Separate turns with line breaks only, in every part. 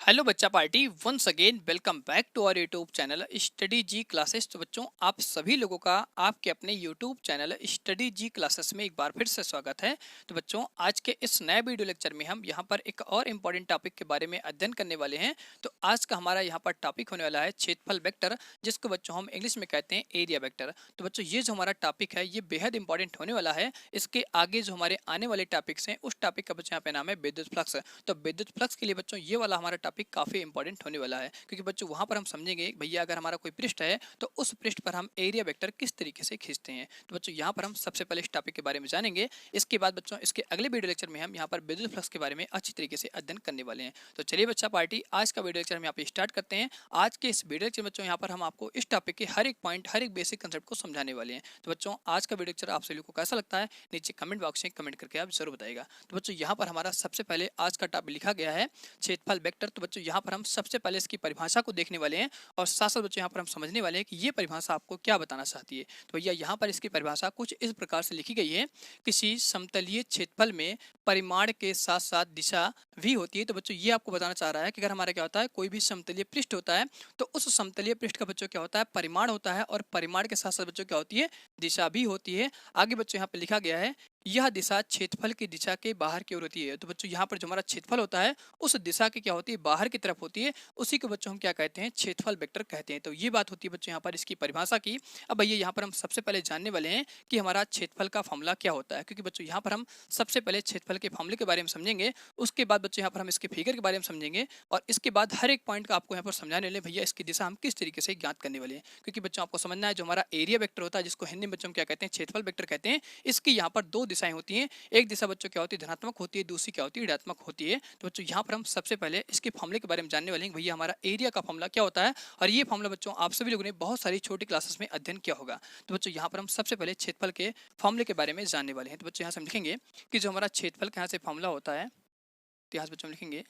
Hello बच्चा party once again welcome back to our YouTube channel study G classes. तो बच्चों आप सभी लोगों का आपके अपने YouTube channel study G classes में एक बार फिर से स्वागत है। तो बच्चों आज के इस नए वीडियो लेक्चर में हम यहाँ पर एक और इम्पोर्टेंट टॉपिक के बारे में अध्ययन करने वाले हैं। तो आज का हमारा यहाँ पर टॉपिक होने वाला है क्षेत्रफल वेक्टर, जिसको बच्चों हम इंग्लिश में कहते हैं एरिया वेक्टर। तो बच्चों ये जो हमारा टॉपिक है ये बेहद इंपॉर्टेंट होने वाला है। इसके आगे जो हमारे आने वाले टॉपिक्स हैं उस टॉपिक का बच्चों यहाँ पे नाम है विद्युत फ्लक्स। तो विद्युत फ्लक्स के लिए बच्चों ये वाला हमारा टॉपिक काफी इंपॉर्टेंट होने वाला है, क्योंकि बच्चों वहां पर हम समझेंगे कि भैया अगर हमारा कोई पृष्ठ है तो उस पृष्ठ पर हम एरिया वेक्टर किस तरीके से खींचते हैं। तो बच्चों यहाँ पर हम सबसे पहले इस टॉपिक के बारे में जानेंगे। इसके बाद बच्चों इसके अगले वीडियो लेक्चर में हम यहाँ पर विद्युत फ्लक्स के बारे में अच्छी तरीके से अध्ययन करने वाले हैं। तो चलिए बच्चा पार्टी आज का वीडियो लेक्चर हम यहाँ पे स्टार्ट करते हैं। आज के इस वीडियो लेक्चर बच्चों यहाँ पर हम आपको इस टॉपिक के हर एक पॉइंट हर एक बेसिक कंसेप्ट को समझाने वाले हैं। तो बच्चों आज का वीडियो लेक्चर आप सभी को कैसा लगता है नीचे कमेंट बॉक्स में कमेंट करके आप जरूर बताएगा। तो बच्चों यहाँ पर हमारा सबसे पहले आज का टॉपिक लिखा गया है क्षेत्रफल वेक्टर। तो बच्चों यहाँ पर हम सबसे पहले इसकी परिभाषा को देखने वाले हैं और साथ साथ बच्चों यहाँ पर हम समझने वाले हैं कि ये परिभाषा आपको क्या बताना चाहती है। तो भैया यहाँ पर इसकी परिभाषा कुछ इस प्रकार से लिखी गई है, किसी समतलीय क्षेत्रफल में परिमाण के साथ साथ दिशा भी होती है। तो बच्चों ये आपको बताना चाह रहा है कि अगर हमारा क्या होता है कोई भी समतलीय पृष्ठ होता है तो उस समतलीय पृष्ठ का बच्चों क्या होता है परिमाण होता है, और परिमाण के साथ साथ बच्चों क्या होती है दिशा भी होती है। आगे बच्चों यहाँ पे लिखा गया है यह दिशा क्षेत्रफल की दिशा के बाहर की ओर होती है। तो बच्चों यहाँ पर जो हमारा क्षेत्रफल होता है उस दिशा की क्या होती है बाहर की तरफ होती है, उसी को बच्चों हम क्या कहते हैं क्षेत्रफल वेक्टर कहते हैं। तो ये बात होती है बच्चों यहाँ पर इसकी परिभाषा की। अब भैया यहाँ पर हम सबसे पहले जानने वाले हैं कि हमारा क्षेत्रफल का फॉर्मूला क्या होता है, क्योंकि बच्चों यहाँ पर हम सबसे पहले क्षेत्रफल के फॉर्मूले के बारे में समझेंगे, उसके बाद बच्चों यहाँ पर हम इसके फिगर के बारे में समझेंगे, और इसके बाद हर एक पॉइंट का आपको यहाँ पर समझाने वाले भैया इसकी दिशा हम किस तरीके से ज्ञात करने वाले हैं। क्योंकि बच्चों आपको समझना है जो हमारा एरिया वेक्टर होता है जिसको हिंदी में बच्चों क्या कहते हैं क्षेत्रफल वेक्टर कहते हैं, इसकी यहाँ पर दो दिशाएं होती हैं। एक दिशा बच्चों क्या होती है धनात्मक होती है, दूसरी क्या होती है ऋणात्मक होती है। तो बच्चों यहाँ पर हम सबसे पहले इसके फॉर्मूले के बारे में जानने वाले हैं भैया हमारा एरिया का फॉर्मूला क्या होता है, और ये फॉर्मूला बच्चों आप सभी लोगों ने बहुत सारी छोटी क्लासेस में अध्ययन किया होगा। तो बच्चों यहाँ पर हम सबसे पहले क्षेत्रफल के फॉर्मूले के बारे में जानने वाले हैं। तो बच्चों यहाँ से हम लिखेंगे कि जो हमारा क्षेत्रफल का यहाँ से फॉर्मूला होता है, तो यहाँ से बच्चों हम लिखेंगे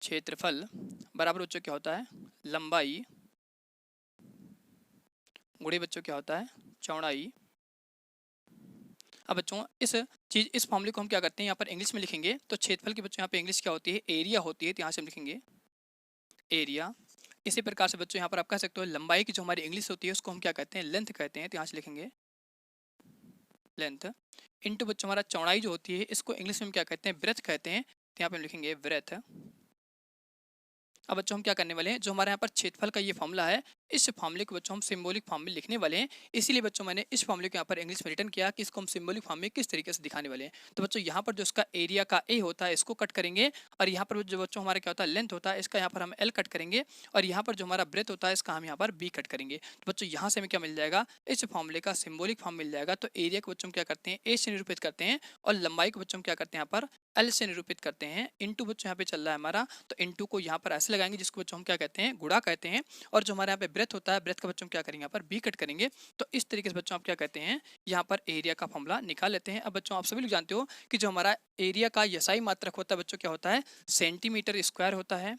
क्षेत्रफल बराबर बच्चों क्या होता है लंबाई गुणे बच्चों क्या होता है चौड़ाई। अब बच्चों इस फॉर्मूले को हम क्या करते हैं यहाँ पर इंग्लिश में लिखेंगे। तो क्षेत्रफल की बच्चों यहाँ पे इंग्लिश क्या होती है एरिया होती है, तो यहाँ से हम लिखेंगे एरिया। इसी प्रकार से बच्चों यहाँ पर आप कह सकते हो लंबाई की जो हमारी इंग्लिश होती है उसको हम क्या कहते हैं लेंथ कहते हैं, तो यहाँ से लिखेंगे लेंथ। इनटू बच्चों हमारा चौड़ाई जो होती है इसको इंग्लिश में हम क्या कहते हैं ब्रेथ कहते हैं, तो यहाँ पे हम लिखेंगे ब्रेथ। अब बच्चों हम क्या करने वाले हैं जो हमारे यहाँ पर क्षेत्रफल का ये फॉर्मूला है इस फॉर्मूले को बच्चों हम सिंबॉलिक फॉर्म में लिखने वाले हैं। इसीलिए बच्चों मैंने इस फॉर्मूले को यहाँ पर इंग्लिश में रिटर्न किया कि इसको हम सिंबॉलिक फॉर्म में किस तरीके से दिखाने वाले हैं। तो बच्चों यहाँ पर जो इसका एरिया का ए होता है इसको कट करेंगे, और यहाँ पर जो बच्चों हमारा क्या होता है लेंथ होता है इसका यहाँ पर हम एल कट करेंगे, और यहाँ पर जो हमारा ब्रेथ होता है इसका हम यहाँ पर बी कट करेंगे। तो बच्चों यहाँ से हमें क्या मिल जाएगा इस फॉर्मूले का सिंबॉलिक फॉर्म मिल जाएगा। तो एरिया को बच्चों क्या करते हैं ए से निरूपित करते हैं, और लंबाई को बच्चों क्या करते हैं यहाँ पर एल से निरूपित करते हैं। इनटू बच्चों यहाँ पे चल रहा है हमारा, तो इनटू को यहाँ पर ऐसे लगाएंगे जिसको बच्चों हम क्या कहते हैं गुणा कहते हैं, और जो हमारे यहाँ पे ब्रेथ होता है ब्रेथ का बच्चों क्या करेंगे यहाँ पर बी कट करेंगे। तो इस तरीके से बच्चों आप क्या कहते हैं यहाँ पर एरिया का फॉर्मूला निकाल लेते हैं। अब बच्चों आप सभी लोग जानते हो कि जो हमारा एरिया का यसाई मात्रक होता है बच्चों क्या होता है सेंटीमीटर स्क्वायर होता है,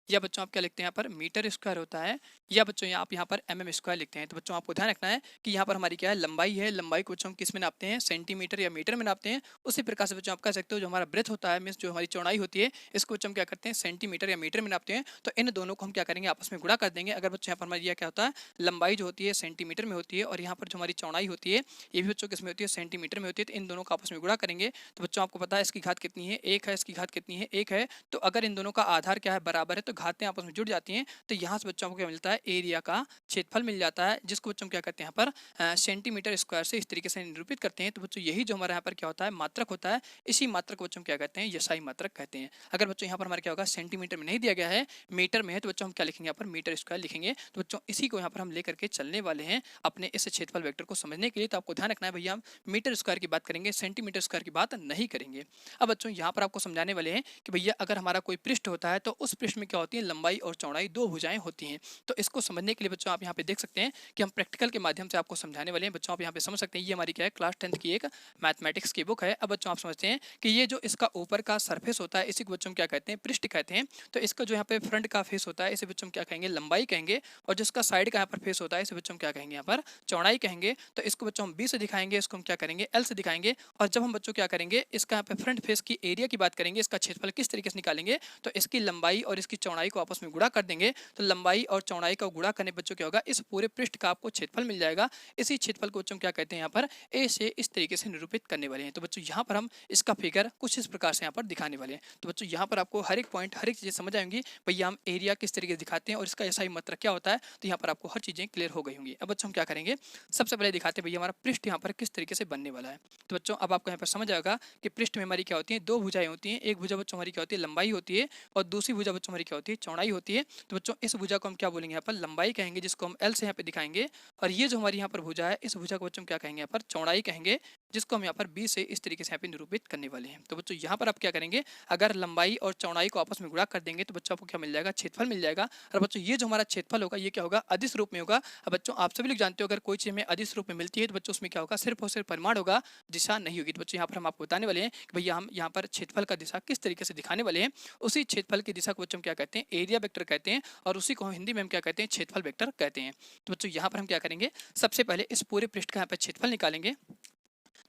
या बच्चों आप क्या लिखते हैं यहाँ पर मीटर स्क्वायर होता है, या बच्चों आप यहाँ पर एमएम स्क्वायर लिखते हैं। तो बच्चों आपको ध्यान रखना है कि यहाँ पर हमारी क्या है लंबाई है, लंबाई को बच्चों हम किस में नापते हैं सेंटीमीटर या मीटर में नापते हैं। उसी प्रकार से बच्चों आप कह सकते हो जो हमारा ब्रेथ होता है मीन्स जो हमारी चौड़ाई होती है इसको बच्चों हम क्या करते हैं सेंटीमीटर या मीटर में नापते हैं। तो इन दोनों को हम क्या करेंगे आपस में गुणा कर देंगे। अगर बच्चों यहाँ पर हमारी क्या होता है लंबाई जो होती है सेंटीमीटर में होती है, और यहाँ पर जो हमारी चौड़ाई होती है ये भी बच्चों किस में होती है सेंटीमीटर में होती है, तो इन दोनों को आपस में गुणा करेंगे। तो बच्चों आपको पता है इसकी घात कितनी है एक है, इसकी घात कितनी है एक है। तो अगर इन दोनों का आधार क्या है बराबर है तो घातें आपस में जुड़ जाती हैं। तो यहाँ से बच्चों को क्या मिलता है एरिया का क्षेत्रफल मिल जाता है, जिसको बच्चों क्या कहते हैं यहाँ पर सेंटीमीटर स्क्वायर से इस तरीके से निरूपित करते हैं। तो बच्चों यही जो हमारे यहाँ पर क्या होता है मात्रक होता है, इसी मात्रक को बच्चों क्या कहते हैं यसाई मात्रक कहते हैं। अगर बच्चों यहाँ पर हमारे क्या होगा सेंटीमीटर में नहीं दिया गया है मीटर में है तो बच्चों हम क्या लिखेंगे यहाँ पर मीटर स्क्वायर लिखेंगे। तो बच्चों इसी को यहाँ पर हम लेकर के चलने वाले हैं अपने इस क्षेत्रफल वेक्टर को समझने के लिए। तो आपको ध्यान रखना है भैया हम मीटर स्क्वायर की बात करेंगे सेंटीमीटर स्क्वायर की बात नहीं करेंगे। अब बच्चों यहाँ पर आपको समझाने वाले हैं कि भैया अगर हमारा कोई पृष्ठ होता है तो उस पृष्ठ में क्या होती है, लंबाई और चौड़ाई दो भुजाएं होती हैं। तो इसको समझने के लिए बच्चों आप यहाँ पे देख सकते हैं कि हम प्रैक्टिकल के माध्यम से आपको समझाने वाले हैं। बच्चों आप यहाँ पे समझ सकते हैं, ये हमारी क्या है, क्लास 10th की एक मैथमेटिक्स की बुक है। अब बच्चों आप समझते हैं कि ये जो इसका ऊपर का सरफेस होता है, इसी को बच्चों क्या कहते हैं, पृष्ठ कहते हैं। तो इसका जो यहाँ पे फ्रंट का फेस होता है, इसे बच्चों क्या कहेंगे, लंबाई कहेंगे। और जिसका साइड का यहाँ पर फेस होता है, इसे बच्चों क्या कहेंगे, यहाँ पर चौड़ाई कहेंगे। तो इसको बच्चों हम बी से दिखाएंगे, इसको हम क्या करेंगे, एल से दिखाएंगे। और जब हम बच्चों क्या करेंगे, इसका यहाँ पे फ्रंट फेस की एरिया की बात करेंगे, इसका क्षेत्रफल किस तरीके से निकालेंगे, तो इसकी लंबाई और इसकी चौड़ाई को आपस में गुणा कर देंगे। तो लंबाई और चौड़ाई का गुणा करने बच्चों क्या होगा, इस पूरे पृष्ठ का आपको क्षेत्रफल मिल जाएगा। इसी क्षेत्रफल को बच्चों क्या कहते हैं, यहाँ पर ए से इस तरीके से निरूपित करने वाले हैं। तो बच्चों यहाँ पर हम इसका फिगर कुछ इस प्रकार से यहाँ पर दिखाने वाले हैं। तो बच्चों यहाँ पर आपको हर एक पॉइंट, हर एक चीजें समझ आएंगी, भैया हम एरिया किस तरीके से दिखाते हैं और इसका ऐसा ही मतलब क्या होता है। तो यहाँ पर आपको हर चीजें क्लियर हो गई होंगी। अब बच्चों हम क्या करेंगे, सबसे पहले दिखाते हैं भैया हमारा पृष्ठ यहाँ पर किस तरीके से बनने वाला है। तो बच्चों अब आपको यहाँ पर समझ आएगा कि पृष्ठ में हमारी क्या होती है, दो भुजाएं होती हैं। एक भुजा बच्चों हमारी क्या होती है, लंबाई होती है, और दूसरी भुजा बच्चों हमारी क्या होती है, चौड़ाई होती है। तो बच्चों इस भुजा को हम क्या बोलेंगे, यहाँ पर लंबाई कहेंगे, जिसको हम एल से यहाँ पे दिखाएंगे। और ये जो हमारी यहाँ पर भुजा है, इस भुजा को बच्चों क्या कहेंगे, यहाँ पर चौड़ाई कहेंगे, जिसको हम यहाँ पर बी से इस तरीके से यहाँ पे निरूपित करने वाले हैं। तो बच्चों यहाँ पर आप क्या करेंगे, अगर लंबाई और चौड़ाई को आपस में गुणा कर देंगे तो बच्चों आपको क्या मिल जाएगा, क्षेत्रफल मिल जाएगा। और बच्चों ये जो हमारा क्षेत्रफल होगा, ये क्या होगा, अदिश रूप में होगा। अब बच्चों आप सभी लोग जानते हो, अगर कोई चीज हमें अदिश रूप में मिलती है तो बच्चों उसमें क्या होगा, सिर्फ और सिर्फ परिमाण होगा, दिशा नहीं होगी। तो बच्चों यहाँ पर हम आपको बताने वाले हैं कि भैया हम यहाँ पर क्षेत्रफल का दिशा किस तरीके से दिखाने वाले हैं। उसी क्षेत्रफल की दिशा को बच्चों क्या कहते हैं, एरिया वेक्टर कहते हैं। और उसी को हिंदी में हम क्या कहते हैं, क्षेत्रफल वेक्टर कहते हैं। तो बच्चों यहाँ पर हम क्या करेंगे, सबसे पहले इस पूरे पृष्ठ का यहाँ पर क्षेत्रफल निकालेंगे।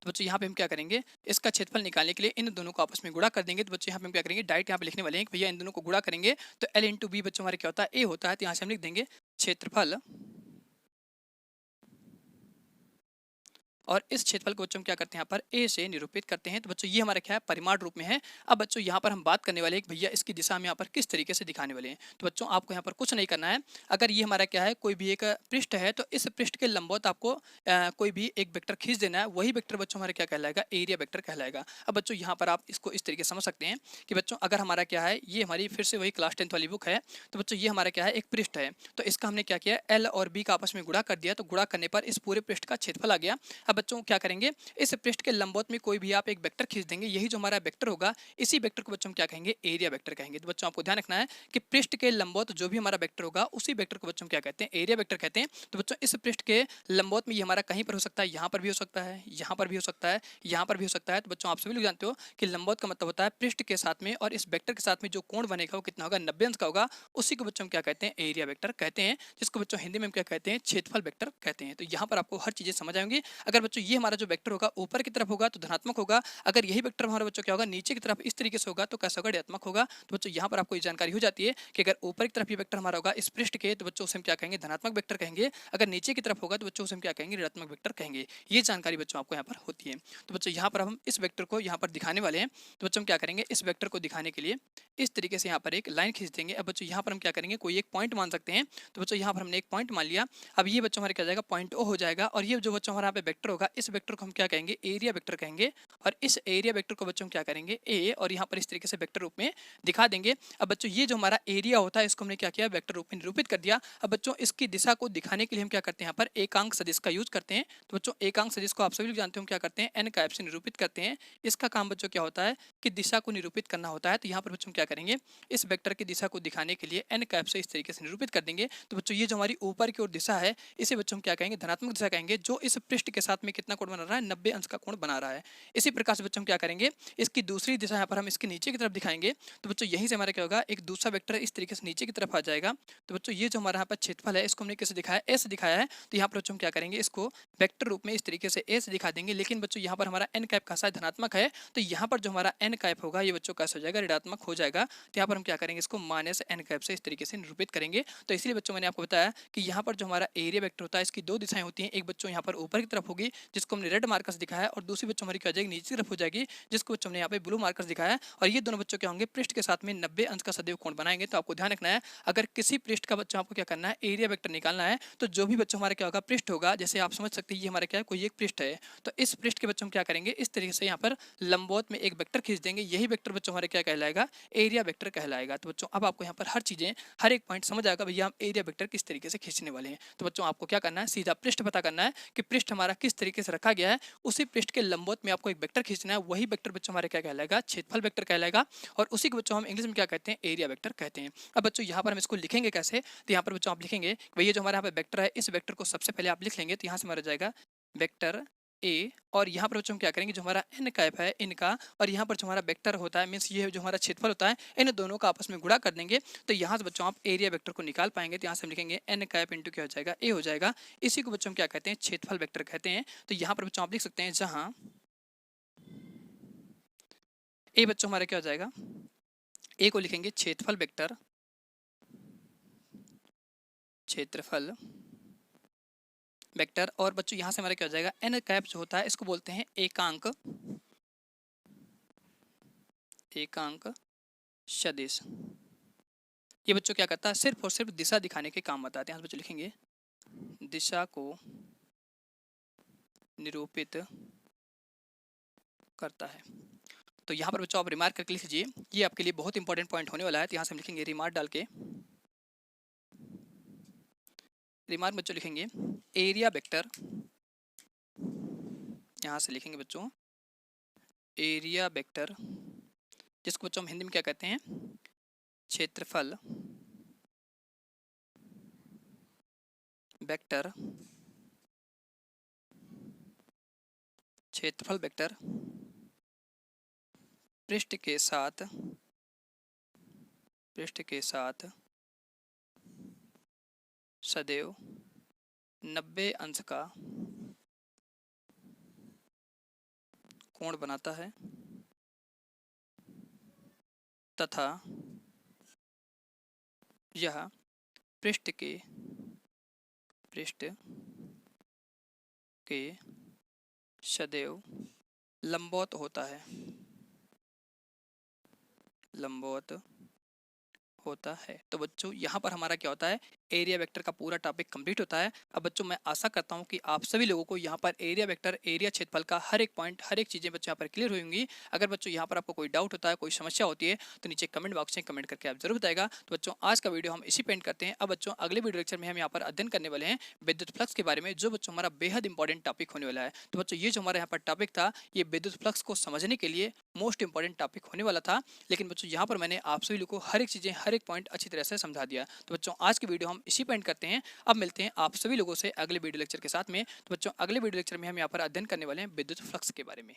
तो बच्चों यहाँ पे हम क्या करेंगे, इसका क्षेत्रफल निकालने के लिए इन दोनों को आपस में गुणा कर देंगे। तो बच्चों यहाँ पे हम क्या करेंगे, डायरेक्ट यहाँ पे लिखने वाले हैं कि भैया इन दोनों को गुणा करेंगे तो एल इंटू बी बच्चों हमारे क्या होता है, ए होता है। तो यहाँ से हम लिख देंगे क्षेत्रफल, और इस क्षेत्रफल को बच्चों क्या करते हैं, यहाँ पर ए से निरूपित करते हैं। तो बच्चों ये हमारा क्या है, परिमाण रूप में है। अब बच्चों यहाँ पर हम बात करने वाले हैं कि भैया इसकी दिशा हम यहाँ पर किस तरीके से दिखाने वाले हैं। तो बच्चों आपको यहाँ पर कुछ नहीं करना है। अगर ये हमारा क्या है, कोई भी एक पृष्ठ है, तो इस पृष्ठ के लंबवत आपको कोई भी एक वेक्टर खींच देना है। वही वेक्टर बच्चों हमारा क्या कहलाएगा, एरिया वेक्टर कहलाएगा। अब बच्चों यहाँ पर आप इसको इस तरीके से समझ सकते हैं कि बच्चों अगर हमारा क्या है, ये हमारी फिर से वही क्लास 10th वाली बुक है। तो बच्चों ये हमारा क्या है, एक पृष्ठ है। तो इसका हमने क्या किया, एल और बी का आपस में गुणा कर दिया। तो गुणा करने पर इस पूरे पृष्ठ का क्षेत्रफल आ गया। अब बच्चों क्या करेंगे, इस पृष्ठ के लंबवत में कोई भी आप एक वेक्टर खींच देंगे, यही जो हमारा वेक्टर होगा, इसी वेक्टर को बच्चों क्या कहेंगे, एरिया वेक्टर कहेंगे। तो बच्चों आपको ध्यान रखना है कि पृष्ठ के लंबवत जो भी हमारा वेक्टर होगा, उसी वेक्टर को बच्चों क्या कहते हैं, एरिया वेक्टर कहते हैं। तो बच्चों इस पृष्ठ के लंबवत में ये हमारा कहीं पर हो सकता है, यहाँ पर भी हो सकता है, यहाँ पर भी हो सकता है, यहाँ पर भी हो सकता है। तो बच्चों आप सभी लोग जानते हो कि लंबवत का मतलब होता है पृष्ठ के साथ में, और इस वेक्टर के साथ में जो कोण बनेगा वो कितना होगा, 90 अंश का होगा। उसी को बच्चों क्या कहते हैं, एरिया वेक्टर कहते हैं, जिसको बच्चों हिंदी में क्या कहते हैं, क्षेत्रफल वेक्टर कहते हैं। तो यहाँ पर आपको हर चीजें समझ आएंगी। अगर बच्चों ये हमारा जो वेक्टर होगा ऊपर की तरफ होगा तो धनात्मक होगा। अगर यही वेक्टर हमारे बच्चों क्या होगा, नीचे की तरफ इस तरीके से होगा तो कैसा होगा, ऋणात्मक होगा। तो बच्चों यहाँ पर आपको ये जानकारी हो जाती है कि अगर ऊपर की तरफ ये वेक्टर हमारा होगा इस पृष्ठ के, तो बच्चों उसे हम क्या कहेंगे, धनात्मक वेक्टर कहेंगे। अगर नीचे की तरफ होगा तो बच्चों उसे हम क्या कहेंगे, ऋणात्मक वेक्टर कहेंगे। ये जानकारी बच्चों आपको यहाँ पर होती है। तो बच्चों यहाँ पर हम इस वेक्टर को यहाँ पर दिखाने वाले हैं। तो बच्चों हम क्या करेंगे, इस वेक्टर को दिखाने के लिए इस तरीके से यहाँ पर एक लाइन खींच देंगे। अब बच्चों यहाँ पर हम क्या करेंगे, कोई एक पॉइंट मान सकते हैं। तो बच्चों यहाँ पर हमने एक पॉइंट मान लिया। अब ये बच्चों हमारे क्या जाएगा, पॉइंट ओ हो जाएगा। और ये जो बच्चों हमारा यहाँ पे वेक्टर होगा, इस वेक्टर को हम क्या कहेंगे, एरिया वेक्टर कहेंगे। और इस एरिया वेक्टर को बच्चों क्या करेंगे, ए, और यहाँ पर इस तरीके से वेक्टर रूप में दिखा देंगे। अब बच्चों ये जो हमारा एरिया होता है, इसको हमने क्या किया, वेक्टर रूप में निरूपित कर दिया। अब बच्चों इसकी दिशा को दिखाने के लिए हम क्या करते हैं, यहाँ पर एकांक सदिश का यूज करते हैं। तो बच्चों एकांक सदिश को आप सभी लोग जानते हो, हम क्या करते हैं, एन का से निरूपित करते हैं। इसका काम बच्चों क्या होता है कि दिशा को निरूपित करना होता है। तो यहाँ पर बच्चों क्या करेंगे, इस वेक्टर की दिशा को दिखाने के लिए एन कैप से इस तरीके से निरूपित कर देंगे। तो बच्चों ये जो हमारी ऊपर की ओर दिशा है, इसे बच्चों हम क्या कहेंगे, धनात्मक दिशा कहेंगे, जो इस पृष्ठ के साथ में कितना कोण बना रहा है, 90 अंश का कोण बना रहा है। इसी प्रकार से बच्चों हम क्या करेंगे, इसकी दूसरी दिशा यहाँ पर हम इसके नीचे की तरफ दिखाएंगे। तो बच्चों यहीं से हमारा क्या होगा, एक दूसरा वेक्टर इस तरीके से नीचे की तरफ आ जाएगा। तो बच्चों ये जो हमारा यहाँ पर क्षेत्रफल है, इसको हमने कैसे दिखाया, ए से दिखाया है। तो यहाँ पर बच्चों हम क्या करेंगे, इसको वेक्टर रूप में इस तरीके से ए से दिखा देंगे। लेकिन बच्चों यहाँ पर हमारा एन कैप का साइज धनात्मक है, तो यहाँ पर जो हमारा एन कैप होगा, ये बच्चों कैसे हो जाएगा, ऋणात्मक हो जाएगा। तो यहाँ पर हम क्या करेंगे, इसको माइनस एन कैप से इस तरीके से निरूपित करेंगे। तो इसलिए बच्चों मैंने आपको बताया कि यहाँ पर जो हमारा एरिया वेक्टर होता है, इसकी दो दिशाएं होती हैं। एक बच्चों यहाँ पर ऊपर की तरफ होगी, जिसको हमने रेड मार्कर से दिखाया है, और दूसरी बच्चों हमारी क्या हो जाएगी, नीचे की तरफ हो जाएगी, जिसको बच्चों ने यहाँ पे ब्लू मार्कर दिखाया है। और ये दोनों बच्चों क्या होंगे, पृष्ठ के साथ में 90 अंश का सदैव कोण बनाएंगे। तो आपको ध्यान रखना है, अगर किसी पृष्ठ का बच्चों आपको क्या करना है, एरिया वेक्टर निकालना है, तो जो भी बच्चों हमारा क्या होगा, पृष्ठ होगा, जैसे आप समझ सकते हैं ये हमारा क्या है, कोई एक पृष्ठ है, तो इस पृष्ठ के बच्चों हम क्या करेंगे, इस तरीके से यहाँ पर लंबवत में एक वेक्टर खींच देंगे। यही वेक्टर बच्चों हमारे क्या कहलाएगा, एरिया वेक्टर कहलाएगा। तो बच्चों अब आपको यहाँ पर हर चीजें, हर एक पॉइंट समझ आएगा भैया हम एरिया वेक्टर किस तरीके से खींचने वाले हैं। तो बच्चों आपको क्या करना है, सीधा पृष्ठ पता करना है कि पृष्ठ हमारा किस जिस तरीके से रखा गया है उसी पृष्ठ के लंबवत में आपको एक वेक्टर खींचना है। वही वेक्टर बच्चों हमारे क्या कहलाएगा, क्षेत्रफल वेक्टर कहलाएगा। और उसी को बच्चों हम इंग्लिश में क्या कहते हैं, एरिया वेक्टर कहते हैं। अब बच्चों यहाँ पर हम इसको लिखेंगे कैसे, तो यहाँ पर बच्चों आप लिखेंगे भैया जो हमारे यहाँ पे वेक्टर है, इस वेक्टर को सबसे पहले आप लिख लेंगे, तो यहाँ से हमारा जाएगा वेक्टर ए। और यहाँ पर बच्चों हम क्या करेंगे, जो हमारा एन कैप है इनका, और यहाँ पर जो हमारा वेक्टर होता है मीन्स ये जो हमारा क्षेत्रफल होता है, इन दोनों का आपस में गुणा कर देंगे। तो यहाँ से बच्चों आप एरिया वेक्टर को निकाल पाएंगे। तो यहाँ से हम लिखेंगे एन कैप इंटू क्या हो जाएगा, ए हो जाएगा। इसी को बच्चों हम क्या कहते हैं, क्षेत्रफल वेक्टर कहते हैं। तो यहाँ पर बच्चों आप लिख सकते हैं जहाँ ए बच्चों हमारा क्या हो जाएगा, ए को लिखेंगे क्षेत्रफल वेक्टर, क्षेत्रफल वेक्टर। और बच्चों यहाँ से हमारा क्या हो जाएगा, एन कैप जो होता है इसको बोलते हैं एकांक, एकांक सदिश। ये बच्चों क्या करता है, सिर्फ और सिर्फ दिशा दिखाने के काम बताते हैं। यहाँ बच्चों लिखेंगे दिशा को निरूपित करता है। तो यहाँ पर बच्चों आप रिमार्क करके लिख लीजिए, ये आपके लिए बहुत इंपॉर्टेंट पॉइंट होने वाला है। तो यहाँ से हम लिखेंगे रिमार्क डाल के, रिमार्क बच्चों लिखेंगे एरिया वेक्टर, यहाँ से लिखेंगे बच्चों एरिया वेक्टर, जिसको बच्चों हम हिंदी में क्या कहते हैं, क्षेत्रफल वेक्टर, क्षेत्रफल वेक्टर पृष्ठ के साथ सदैव 90 अंश का कोण बनाता है तथा यह पृष्ठ के सदैव लंबवत होता है, लंबवत होता है। तो बच्चों यहाँ पर हमारा क्या होता है, एरिया वेक्टर का पूरा टॉपिक कंप्लीट होता है। अब बच्चों मैं आशा करता हूँ कि आप सभी लोगों को यहाँ पर एरिया वेक्टर, एरिया क्षेत्रफल का हर एक पॉइंट, हर एक चीज़ें बच्चों यहाँ पर क्लियर होंगी। अगर बच्चों यहाँ पर आपको कोई डाउट होता है, कोई समस्या होती है, तो नीचे कमेंट बॉक्स में कमेंट करके आप जरूर बताएगा। तो बच्चों आज का वीडियो हम इसी पेंट करते हैं। अब बच्चों अगले वीडियो लेक्चर में हम यहाँ पर अध्ययन करने वाले हैं विद्युत फ्लक्स के बारे में, जो बच्चों हमारा बेहद इंपॉर्टेंट टॉपिक होने वाला है। तो बच्चों ये जो हमारा यहाँ पर टॉपिक था, ये विद्युत फ्लक्स को समझने के लिए मोस्ट इंपॉर्टेंट टॉपिक होने वाला था। लेकिन बच्चों यहाँ पर मैंने आप सभी लोगों को हर एक चीज़ें, हर एक पॉइंट अच्छी तरह से समझा दिया। तो बच्चों आज की वीडियो हम इसी पेंट करते हैं। अब मिलते हैं आप सभी लोगों से अगले वीडियो लेक्चर के साथ में। तो बच्चों अगले वीडियो लेक्चर में हम यहाँ पर अध्ययन करने वाले हैं विद्युत फ्लक्स के बारे में।